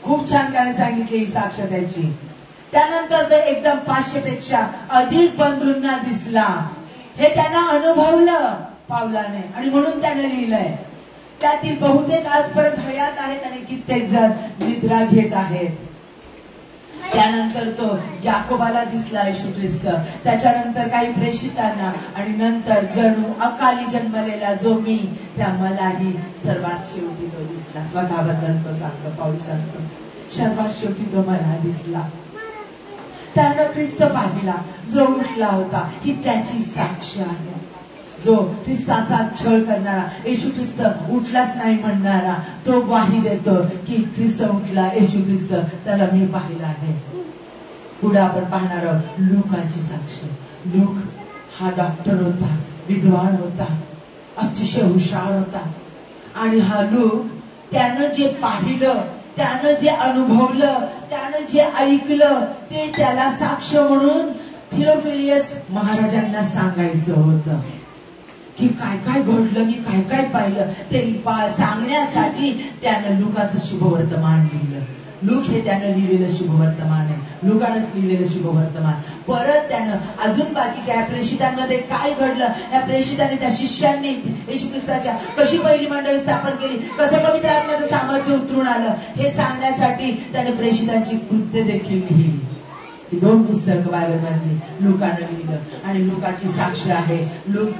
[SPEAKER 1] खूप छान त्याने सांगितली ही साक्ष त्याची. त्यानंतर तो एकदम 500 पेक्षा अधिक बंधूंना दिसला. हे त्यानं अनुभवलं पावलाने आणि म्हणून त्याने लिहिलंय. त्यातील बहुतेक आजपर्यंत हयात आहेत आणि कित्येक जण निद्रा घेत आहेत. त्यानंतर तो याकोबाला दिसला येशू ख्रिस्त, त्याच्यानंतर काही प्रेषितांना आणि नंतर जणू अकाली जन्मलेला जो मी, त्या मलाही सर्वात शेवटी तो दिसला. स्वतःबद्दल तो सांगतो, पाऊल सांगतो, सर्वात शेवटी तो मला दिसला. त्यानं ख्रिस्त पाहिला जो उठला होता. ही त्याची साक्ष आहे. जो ख्रिस्ताचा छळ करणारा, येशू ख्रिस्त उठलाच नाही म्हणणारा, तो ग्वाही देतो की ख्रिस्त उठला, येशू ख्रिस्त त्याला मी पाहिला आहे. पुढे आपण पाहणार आहोत लूकाची साक्ष. लूक हा डॉक्टर होता, विद्वान होता, अतिशय हुशार होता. आणि हा लूक त्यानं जे पाहिलं, त्यानं जे अनुभवलं, त्यानं जे ऐकलं, ते त्याला साक्ष म्हणून थिओफिलियस महाराजांना सांगायचं होतं की काय काय घडलं, मी काय काय पाहिलं ते सांगण्यासाठी त्यानं लूकाचं शुभवर्तमान लिहिलं. लूक हे त्यानं लिहिलेलं शुभवर्तमान आहे, लूकानंच लिहिलेलं शुभवर्तमान. परत त्यानं अजून बाकीच्या प्रेषितांमध्ये काय घडलं, या प्रेषितांनी, त्या शिष्यांनी येशू ख्रिस्ताच्या कशी पहिली मंडळी स्थापन केली, कसं पवित्र आत्म्याचं सामर्थ्य उतरून आलं, हे सांगण्यासाठी त्याने प्रेषितांची कृत्य देखील लिहिली. ही 2 पुस्तकं बायबलमधली लूकानं लिहिलं आणि लूकाची साक्ष आहे. लूक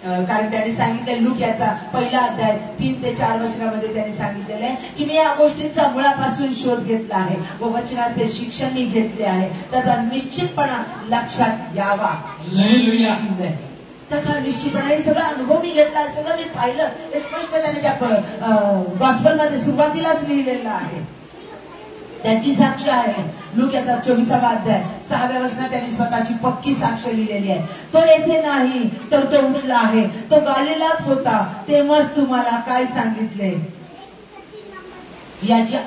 [SPEAKER 1] कारण त्यांनी सांगितलं, लूक याचा पहिला अध्याय 3 ते 4 वचनामध्ये त्यांनी सांगितलेलं आहे की मी या गोष्टींचा मुळापासून शोध घेतला आहे व वचनाचे शिक्षण मी घेतले आहे, त्याचा निश्चितपणा लक्षात यावा. त्याचा निश्चितपणा, हे सगळं अनुभव मी घेतला, सगळं मी पाहिलं, हे स्पष्ट त्याने त्या गॉस्पेलमध्ये सुरुवातीलाच लिहिलेलं आहे. त्याची साक्ष आहे. लूक याचा 24वा अध्याय 6व्या वचनात त्यांनी स्वतःची पक्की साक्ष लिहिलेली आहे. तो येथे नाही तर तो उठला आहे, तो गलिलात होता, तेव्हाच तुम्हाला काय सांगितले याची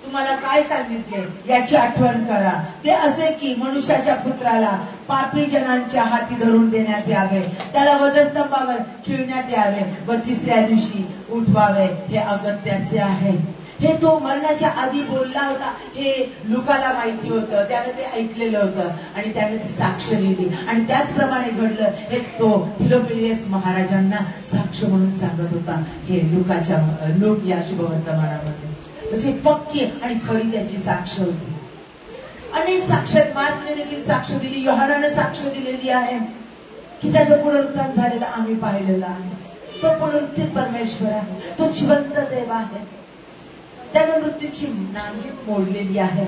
[SPEAKER 1] तुम्हाला काय सांगितले याची आठवण करा. ते असे की मनुष्याच्या पुत्राला पापी जनांच्या हाती धरून देण्यात यावे, त्याला वधस्तंभावर खिळण्यात यावे व 3ऱ्या दिवशी उठवावे, हे अगत्याचे आहे. हे तो मरणाच्या आधी बोलला होता, हे लूकाला माहिती होतं, त्याने ते ऐकलेलं होतं आणि त्याने ती साक्ष लिहिली आणि त्याचप्रमाणे घडलं. हे तो थिओफिलियस महाराजांना साक्ष म्हणून सांगत होता. हे लूक या शुभवर्तमानामध्ये म्हणजे पक्की आणि खरी त्याची साक्ष होती. अनेक साक्षात मार्कने देखील साक्ष दिली, योहानाने साक्ष दिलेली आहे की त्याचं पुनरुत्थान झालेलं आम्ही पाहिलेलं आहे. तो पुनरुत्थित परमेश्वर आहे, तो जिवंत देव आहे. त्याने मृत्यूची नांगी मोडलेली आहे.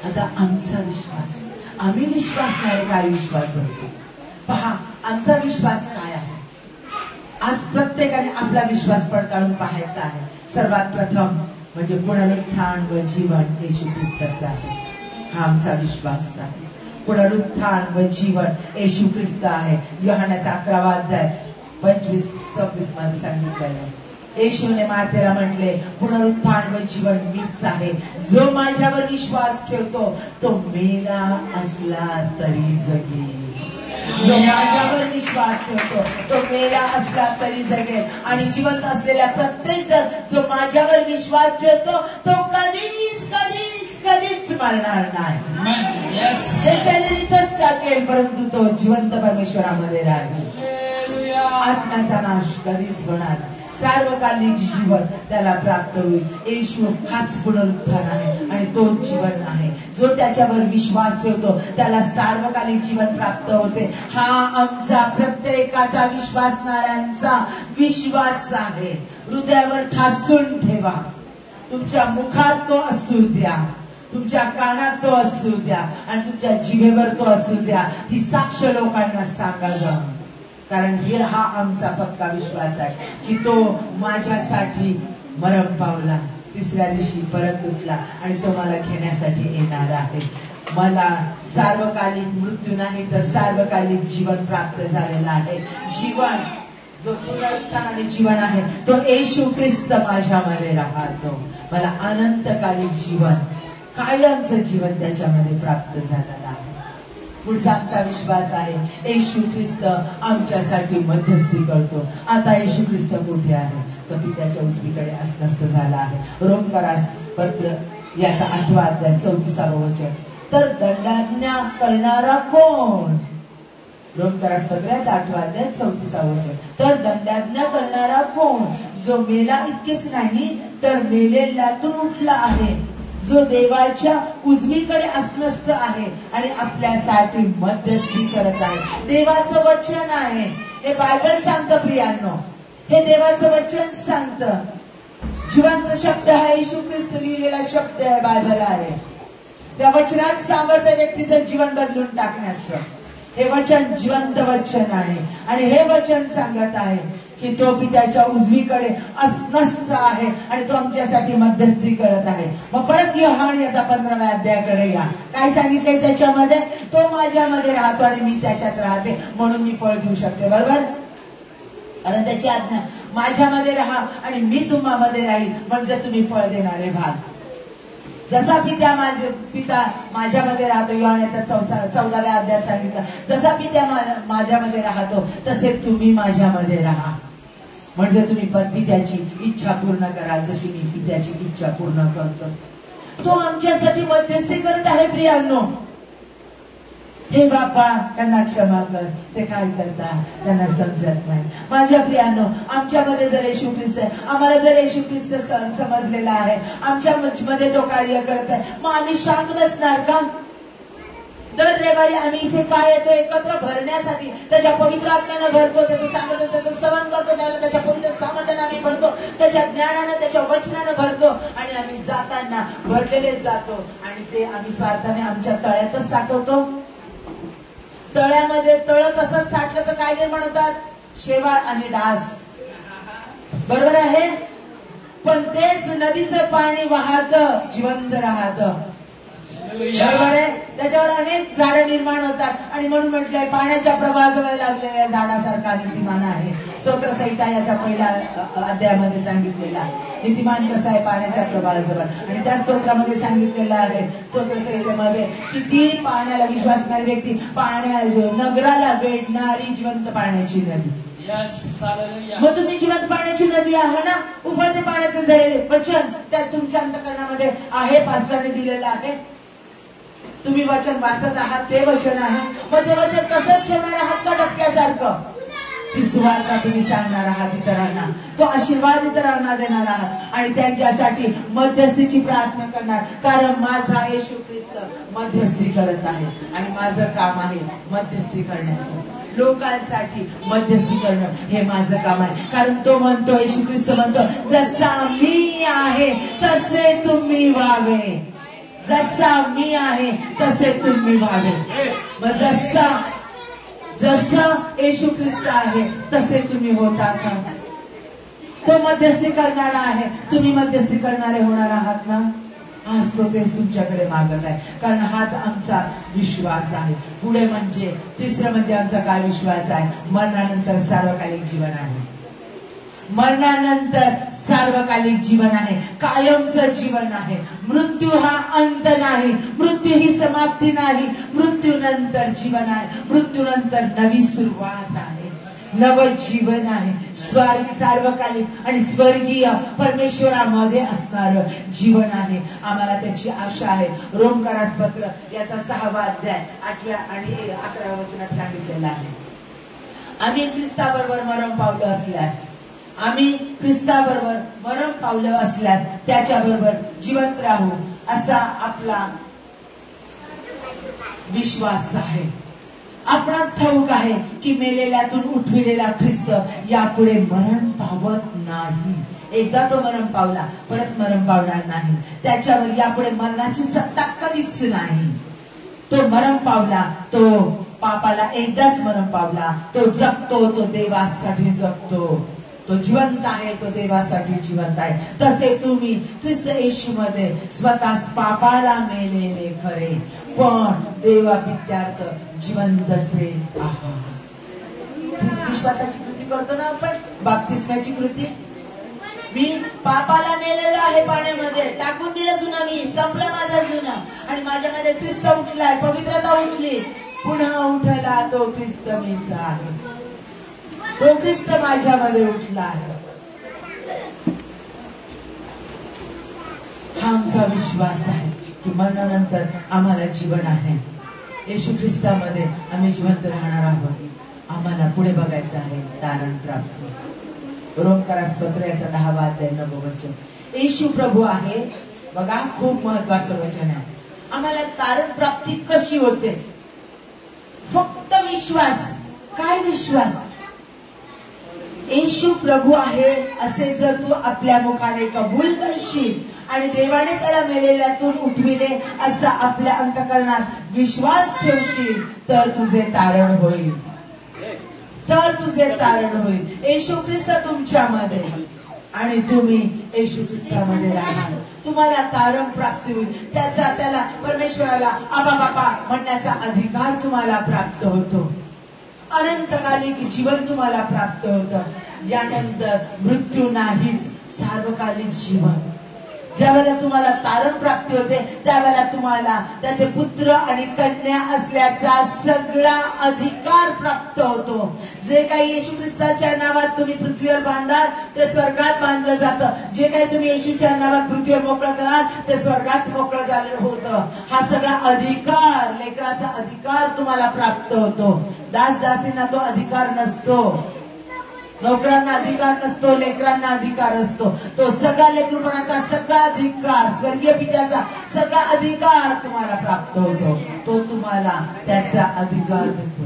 [SPEAKER 1] आता आमचा विश्वास, आम्ही विश्वासणारे काय विश्वास धरतो पहा. आमचा विश्वास काय आहे? आज प्रत्येकाने आपला विश्वास पडताळून पाहायचा आहे. सर्वात प्रथम म्हणजे पुनरुत्थान व जीवन येशू ख्रिस्ताचा आहे. हा आमचा विश्वास आहे. पुनरुत्थान व जीवन येशू ख्रिस्त आहे. योहानाचा 11वा अध्याय 25-26 मध्ये सांगितलेलं आहे. येशूने मातेला म्हटले, पुनरुत्थान व जीवन मीच आहे. जो माझ्यावर विश्वास ठेवतो तो मेला असला तरी जगेल. जो माझ्यावर विश्वास ठेवतो तो मेला असला तरी जगेल. आणि जिवंत असलेल्या प्रत्येक जण जो माझ्यावर विश्वास ठेवतो तो कधीच कधीच कधीच मरणार नाही. ते शरीर इथंच टाकेल परंतु तो जिवंत परमेश्वरामध्ये राहील. आत्म्याचा नाश कधीच होणार. सार्वकालिक जीवन त्याला प्राप्त होईल. येशू हाच पुनरुत्थान आहे आणि तोच जीवन आहे. जो त्याच्यावर विश्वास ठेवतो त्याला सार्वकालिक जीवन प्राप्त होते. हा आमचा प्रत्येकाचा विश्वासणाऱ्यांचा विश्वास आहे. हृदयावर ठासून ठेवा. तुमच्या मुखात तो असू द्या, तुमच्या कानात तो असू द्या आणि तुमच्या जिभेवर तो असू द्या. ती साक्ष लोकांना सांगा जाऊन. कारण हे हा आमचा पक्का विश्वास आहे की तो माझ्यासाठी मरण पावला, तिसऱ्या दिवशी परत उठला आणि तो मला घेण्यासाठी येणार आहे. मला सार्वकालिक मृत्यू नाही तर सार्वकालिक जीवन प्राप्त झालेलं आहे. जीवन जो पुनरुत्थान आणि जीवन आहे तो येशू ख्रिस्त माझ्यामध्ये राहतो. मला अनंतकालिक जीवन, कायमचं जीवन त्याच्यामध्ये प्राप्त झालेलं आहे. पुढचा आमचा विश्वास आहे येशू ख्रिस्त आमच्यासाठी मध्यस्थी करतो. आता येशू ख्रिस्त कुठे आहे? तर पित्याच्या उजवीकडे असनस्त झाला आहे. रोमकारास पत्र याचा 8वा अध्याय 34वे वचन. तर दंडाज्ञा करणारा कोण? रोमकारास पत्र याचा 8वा अध्याय 34वे वचन. तर दंडाज्ञा करणारा कोण? जो मेला इतकेच नाही तर मेलेल्यातून उठला आहे, जो देवाच्या उजवीकडे असनस्त आहे आणि आपल्यासाठी मध्यस्थी करत आहे. देवाचं वचन आहे हे. बायबल सांगतं प्रियांनो, हे देवाचं वचन सांगतं. जिवंत शब्द हा येशू ख्रिस्त लिहिलेला शब्द आहे, बायबल आहे. त्या वचनात सामर्थ्य व्यक्तीचं जीवन बदलून टाकण्याचं. हे वचन जिवंत वचन आहे आणि हे वचन सांगत आहे की तो पित्याच्या उजवीकडे असनस्त आहे आणि तो आमच्यासाठी मध्यस्थी करत आहे. मग परत योहान याचा 15व्या अध्यायाकडे या. काय सांगितलंय त्याच्यामध्ये? तो माझ्यामध्ये राहतो आणि मी त्याच्यात राहते म्हणून मी फळ घेऊ शकते. बरोबर? कारण त्याची आज्ञा माझ्यामध्ये राहा आणि मी तुम्हामध्ये राहील म्हणजे तुम्ही फळ देणारे भाग. जसा पिता माझ्यामध्ये राहतो, योहानाचा 14व्या अध्यायात सांगितलं, जसा पिता माझ्यामध्ये राहतो तसे तुम्ही माझ्यामध्ये राहा म्हणजे तुम्ही पित्याची इच्छा पूर्ण कराल जशी मी पित्याची इच्छा पूर्ण करतो. तो आमच्यासाठी मध्यस्थी करत आहे प्रियांनो. हे बापा त्यांना क्षमा कर, ते काय करतात त्यांना समजत नाही. माझ्या प्रियांनो, आमच्यामध्ये जर येशू ख्रिस्त आहे, आम्हाला जर येशू ख्रिस्त समजलेला आहे, आमच्या मध्ये तो कार्य करत आहे, मग आम्ही शांत बसणार का? दर रविवारी आम्ही इथे काय येतो? एकत्र भरण्यासाठी. त्याच्या पवित्र आत्म्यानं भरतो, त्याचं सामर्थ्य, त्याचं स्तवन करतो, त्याच्या पवित्र सामर्थ्यानं आम्ही भरतो, त्याच्या ज्ञानानं, त्याच्या वचनानं भरतो आणि आम्ही जाताना भरलेले जातो आणि ते आम्ही स्वार्थाने आमच्या तळ्यातच साठवतो. तळ्यामध्ये तळ तसंच साठलं तर काय निर्माण होतात? शेवाळ आणि डास. बरोबर आहे? पण तेच नदीचं पाणी वाहतं, जिवंत राहतं. बरोबर आहे? त्याच्यावर अनेक झाडं निर्माण होतात आणि म्हणून म्हटलंय पाण्याच्या प्रवाहाजवळ लागलेल्या झाडासारखा नीतिमान आहे. स्तोत्रसंहिता याच्या पहिल्या अध्यायामध्ये सांगितलेला आहे नीतिमान कसं आहे पाण्याच्या प्रवाहाजवळ. आणि त्या स्तोत्रामध्ये सांगितलेलं आहे स्तोत्रसंहितेमध्ये किती पाण्याला विश्वासणारी व्यक्ती, पाण्या नगराला वेढणारी जिवंत पाण्याची नदी. मग तुम्ही जिवंत पाण्याची नदी आहे ना. उफळते पाण्याचे झरे वचन त्यात तुमच्या अंतःकरणामध्ये आहे, पास्टरांनी दिलेलं आहे. तुम्ही वचन वाचत आहात, ते वचन आहे. मग ते वचन तसंच ठेवणार आहात का डबक्यासारखं? ती सुवार्ता तुम्ही सांगणार आहात इतरांना, तो आशीर्वाद इतरांना देणार आहात आणि त्यांच्यासाठी मध्यस्थीची प्रार्थना करणार. कारण माझा येशू ख्रिस्त मध्यस्थी करत आहे आणि माझं काम आहे मध्यस्थी करण्याचं. लोकांसाठी मध्यस्थी करणं हे माझं काम आहे. कारण तो म्हणतो, येशू ख्रिस्त म्हणतो, जसा मी आहे तसे तुम्ही व्हावे. जसा मी आहे तसे तुम्ही व्हावे. मग जसं येशू ख्रिस्त आहे तसे तुम्ही होता का? तो मध्यस्थी करणारा आहे, तुम्ही मध्यस्थी करणारे होणार आहात ना? आज तो तेच तुमच्याकडे मागत आहे. कारण हाच आमचा विश्वास आहे. पुढे म्हणजे तिसरं म्हणजे आमचा काय विश्वास आहे? मरणानंतर सार्वकालिक जीवन आहे. मरणानंतर सार्वकालिक जीवन आहे, कायमचं जीवन आहे. मृत्यू हा अंत नाही, मृत्यू ही समाप्ती नाही. मृत्यूनंतर जीवन आहे, मृत्यूनंतर नवी सुरुवात आहे, नवं जीवन आहे. सार्वकालिक आणि स्वर्गीय परमेश्वरामध्ये असणार जीवन आहे. आम्हाला त्याची आशा आहे. रोमकारास पत्र याचा 6वा अध्याय 8व्या आणि 11व्या वचनात सांगितलेला आहे. आम्ही ख्रिस्ताबरोबर मरण पावलं असल्यास त्याच्याबरोबर जिवंत राहू असा आपला विश्वास आहे. आपणास ठाऊक आहे की मेलेल्यातून उठविलेला ख्रिस्त यापुढे मरण पावत नाही. एकदा तो मरण पावला, परत मरण पावणार नाही. त्याच्यावर यापुढे मरणाची सत्ता कधीच नाही. तो मरण पावला, तो पापाला एकदाच मरण पावला. तो जगतो, तो देवासाठी जगतो. तो जिवंत आहे, तो देवासाठी जिवंत आहे. तसे तुम्ही ख्रिस्त येशूमध्ये स्वतः पापाला मेलेले खरे, पण देवापित्यार्थ जिवंत असे आहात. विश्वासाची कृती करतो ना आपण, बाप्तिस्म्याची कृती. मी पापाला मेलेलो आहे, पाण्यामध्ये टाकून दिलं जुनं, मी संपलं माझं जुनं, आणि माझ्यामध्ये ख्रिस्त उठलाय, पवित्रता उठली. पुन्हा उठला तो ख्रिस्त मीच आहे. तो ख्रिस्त माझ्यामध्ये उठला आहे. हा आमचा विश्वास आहे की मरणानंतर आम्हाला जीवन आहे. येशू ख्रिस्तामध्ये आम्ही जिवंत राहणार आहोत. आम्हाला पुढे बघायचं आहे तारण प्राप्ती. रोमकारास पत्र याचा 10वा अध्याय 9वे वचन. येशू प्रभू आहे. बघा, खूप महत्वाचं वचन आहे. आम्हाला तारण प्राप्ती कशी होते? फक्त विश्वास. काय विश्वास? येशू प्रभू आहे असे जर तू आपल्या मुखाने कबूल करशील आणि देवाने त्याला मेलेल्यातून उठविले असा आपल्या अंतःकरणात विश्वास ठेवशील तर तुझे तारण होईल. येशू ख्रिस्त तुमच्यामध्ये आणि तुम्ही येशू ख्रिस्तामध्ये राहा. तुम्हाला तारण प्राप्ती होईल. त्याला परमेश्वराला आबा बापा म्हणण्याचा अधिकार तुम्हाला प्राप्त होतो. अनंतकालिक जीवन तुम्हाला प्राप्त होतं. यानंतर मृत्यू नाहीच, सार्वकालिक जीवन. ज्यावेळेला तुम्हाला तारण प्राप्ती होते त्यावेळेला तुम्हाला त्याचे पुत्र आणि कन्या असल्याचा सगळा अधिकार प्राप्त होतो. जे काही येशू ख्रिस्ताच्या नावात तुम्ही पृथ्वीवर बांधाल ते स्वर्गात बांधलं जातं. जे काही तुम्ही येशूच्या नावात पृथ्वीवर मोकळं कराल ते स्वर्गात मोकळं झालं होतं. हा सगळा अधिकार, लेकराचा अधिकार तुम्हाला प्राप्त होतो. दासदासींना तो अधिकार नसतो. नोकरांना अधिकार नसतो, लेकरांना अधिकार असतो. तो सगळा लेकरूपणाचा सगळा अधिकार, स्वर्गीय पित्याचा सगळा अधिकार तुम्हाला प्राप्त होतो. तो तुम्हाला त्याचा अधिकार देतो.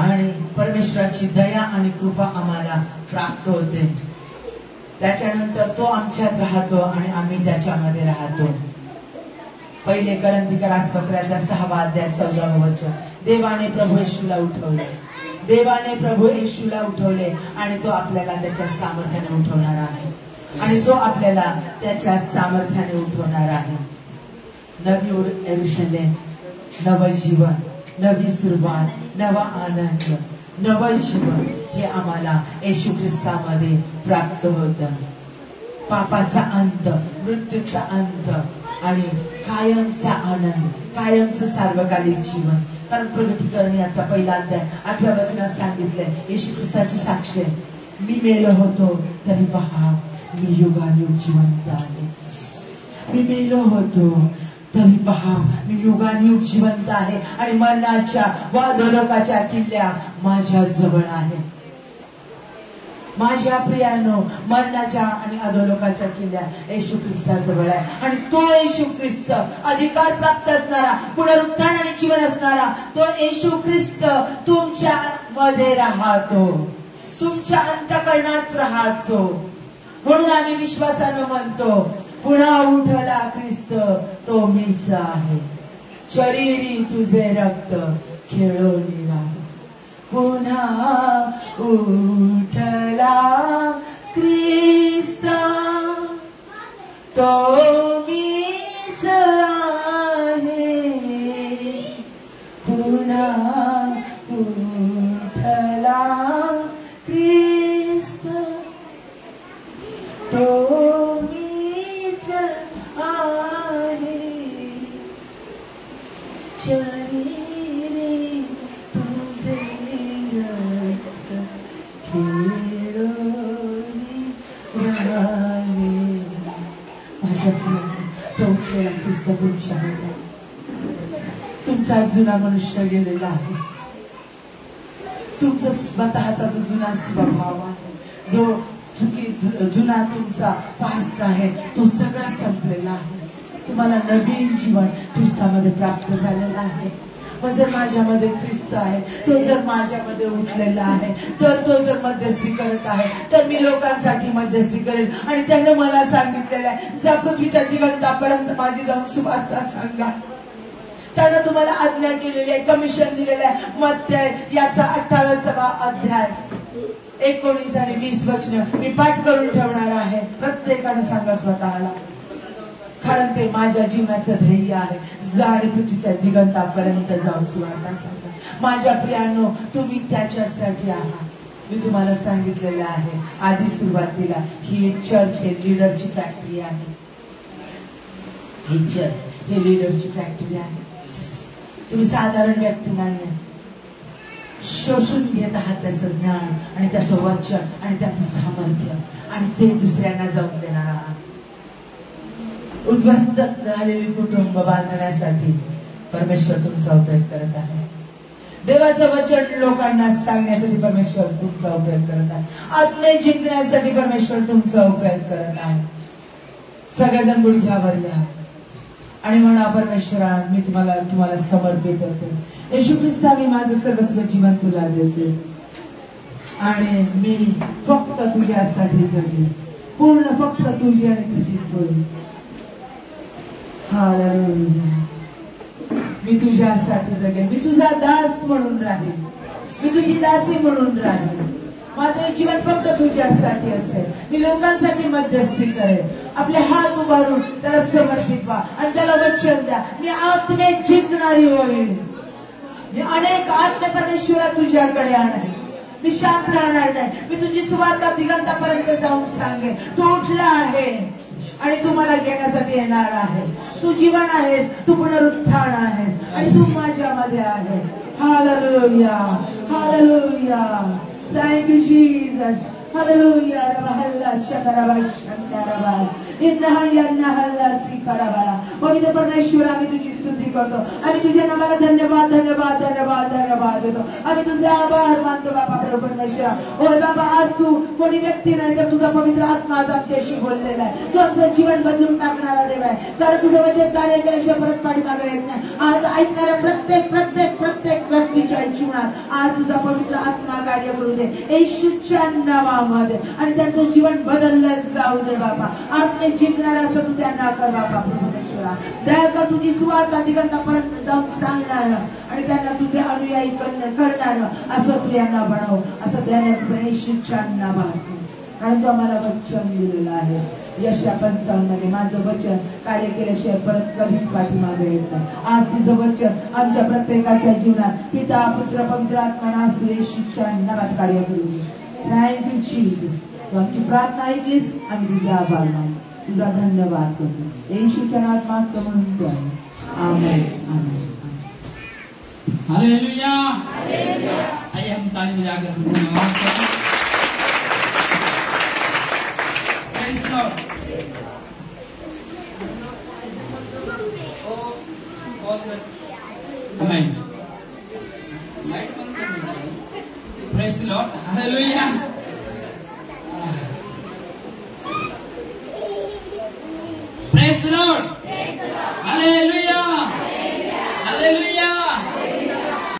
[SPEAKER 1] आणि परमेश्वराची दया आणि कृपा आम्हाला प्राप्त होते. त्याच्यानंतर तो आमच्यात राहतो आणि आम्ही त्याच्यामध्ये राहतो. पहिले करंथीकरास पत्राचा 6वा अध्याय 14वे वचन. देवाने प्रभू येशूला उठवले आणि तो आपल्याला त्याच्या सामर्थ्याने उठवणार आहे. नवी यरूशलेम, नवं जीवन, नवी सुरुवात, नवा आनंद, नवं जीवन हे आम्हाला येशू ख्रिस्तामध्ये प्राप्त होतं. पापाचा अंत, मृत्यूचा अंत आणि कायमचा आनंद, कायमचं सार्वकालिक जीवन. कारण प्रगटीकरण याचा 1 अध्याय 8व्या वचनात सांगितलंय, येशू ख्रिस्ताची साक्ष आहे. मी मेलो होतो तरी पहा मी युगानुयुग जिवंत आहे. मी मेलो होतो तरी पहा मी युगानुयुग जिवंत आहे आणि मरणाच्या व अधोलोकाच्या किल्ल्या माझ्या जवळ आहे. माझ्या प्रियानो, मरणाच्या आणि अधोलोकाच्या किल्ल्या येशू ख्रिस्ताजवळ आहे. आणि तो येशू ख्रिस्त, अधिकार प्राप्त असणारा, पुनरुत्थान आणि जीवन असणारा तो येशू ख्रिस्त तुमच्या मध्ये राहतो, तुमच्या अंतःकरणात राहतो. म्हणून आम्ही विश्वासानं म्हणतो, पुन्हा उठला ख्रिस्त तो मीच आहे, शरीरी तुझे रक्त खेळून राह. पुन्हा उठला ख्रिस्त तो मीच आहे, पुन्हा उठला ख्रिस्त तो मीच आहे, शरीरी तुझे रक्त खेळून राहिले. माझ्या तो खेळ ख्रिस्त तुमच्यामध्ये, तुमचा जुना मनुष्य गेलेला आहे, तुमचा स्वतःचा जो जुना स्वभाव आहे, जो जुना तुमचा पास्ट आहे, तो सगळा संपलेला आहे. तुम्हाला नवीन जीवन ख्रिस्तामध्ये प्राप्त झालेलं आहे. मग जर माझ्यामध्ये ख्रिस्त आहे, तो जर माझ्यामध्ये उठलेला आहे, तर तो जर मध्यस्थी करत आहे, तर मी लोकांसाठी मध्यस्थी करेल. आणि त्याने मला सांगितलेलं आहे, जा पृथ्वीच्या दिगंतापर्यंत माझी जाऊन सुवार्ता सांगा. त्यानं तुम्हाला आज्ञा केलेली आहे, कमिशन दिलेलं आहे. मत्तय याचा 28वा अध्याय 19 आणि 20 वचनं मी पाठ करून ठेवणार आहे. प्रत्येकानं सांगा स्वतःला, कारण ते माझ्या जीवनाचं ध्येय आहे. जाड पृथ्वीच्या दिगंतापर्यंत जाऊन सुवार्ता सांगा. माझ्या प्रियांनो, तुम्ही त्याच्यासाठी आहात. मी तुम्हाला सांगितलेलं आहे आधी सुरुवातीला, ही एक चर्च हे लीडरची फॅक्टरी आहे. ही चर्च हे लीडरची फॅक्टरी आहे. तुम्ही साधारण व्यक्ती नाही, शोषून घेत आहात त्याचं ज्ञान आणि त्याचं वचन आणि त्याचं सामर्थ्य, आणि ते दुसऱ्यांना जाऊन देणार आहात. उद्ध्वस्त झालेली कुटुंब बांधण्यासाठी परमेश्वर तुमचा उपयोग करत आहे. देवाचं वचन लोकांना सांगण्यासाठी परमेश्वर तुमचा उपयोग करत आहे. आत्मे जिंकण्यासाठी परमेश्वर तुमचा उपयोग करत आहे. सगळेजण गुडघ्यावर या आणि म्हणा, परमेश्वरा मी तुम्हाला समर्पित होते. येशू ख्रिस्ता, मी माझं सर्वस्व जीवन तुला देते आणि मी फक्त तुझ्यासाठी जगेन, पूर्ण फक्त तुझी आणि तुझीच होईल. हालेलुया. मी तुझ्यासाठी जगेन, मी तुझा दास म्हणून राहील, मी तुझी दासी म्हणून राहील. माझं जीवन फक्त तुझ्यासाठी असेल. मी लोकांसाठी मध्यस्थी करेन. आपले हात उभारून त्याला समर्पित व्हा आणि त्याला वचन द्या, मी आत्मे जिंकणारी होईल. मी अनेक आत्मे परमेश्वरा तुझ्याकडे आणेन. मी शांत राहणार नाही. मी तुझी सुवार्ता दिगंतापर्यंत जाऊन सांगेन. तू उठला आहे आणि तू मला घेण्यासाठी येणार आहे. तू जीवन आहेस, तू पुनरुत्थान आहेस आणि तू माझ्यामध्ये आहे. Hallelujah, hallelujah. Thank you, Jesus. Hallelujah. Rabahalla shakaraba shankaraba. Innahalla sikaraba. पवित्र परमेश्वर, आम्ही तुझी स्तुती करतो. आम्ही तुझ्या नावाला धन्यवाद धन्यवाद धन्यवाद धन्यवाद देतो. आम्ही तुझे आभार मानतो बाबा परमेश्वरा. होय बाबा, आज तू कोणी व्यक्ती नाही तर तुझा पवित्र आत्मा आज आमच्याशी बोललेला आहे. तू आमचं जीवन बदलून टाकणारा देव आहे. कारण तुझं वचन कार्य केल्याशिवाय परत पाठीमागे येत नाही. आज ऐकणाऱ्या प्रत्येक प्रत्येक प्रत्येक व्यक्तीच्या जीवनात आज तुझा पवित्र आत्मा कार्य करू दे येशूच्या नावामध्ये, आणि त्यांचं जीवन बदललं जाऊ दे बाबा. आत्मे जिंकणारा असं तू त्यांना कर बाबा परमेश्वरा. दया कर, तुझी सुवार्ता दिगंतापर्यंत जाऊन सांगणार आणि त्यांना तुझे अनुयायी करणार असं तू यांना बनव. असं त्याने येशूच्या नावात, कारण तू आम्हाला वचन दिलेलं आहे. यशा 55 मध्ये, माझं वचन कार्य केल्याशिवाय परत कधीच पाठीमागे येत नाही. आज तुझं वचन आमच्या प्रत्येकाच्या जीवनात पिता पुत्र पवित्र आत्मा येशूच्या नावात कार्य करू दे. Thank you Jesus. तू आमची प्रार्थना ऐकलीस, आम्ही तुझा आभार मानतो, तुझा धन्यवाद करतो. येशूच्या नावात मागतो म्हणून तू आहे. Amen, amen.
[SPEAKER 2] Hallelujah, hallelujah. आइए हम ताली बजाकर धन्यवाद करें. Praise Lord. आमेन. लाइट बंद कर दो. Praise Lord. हालेलुया.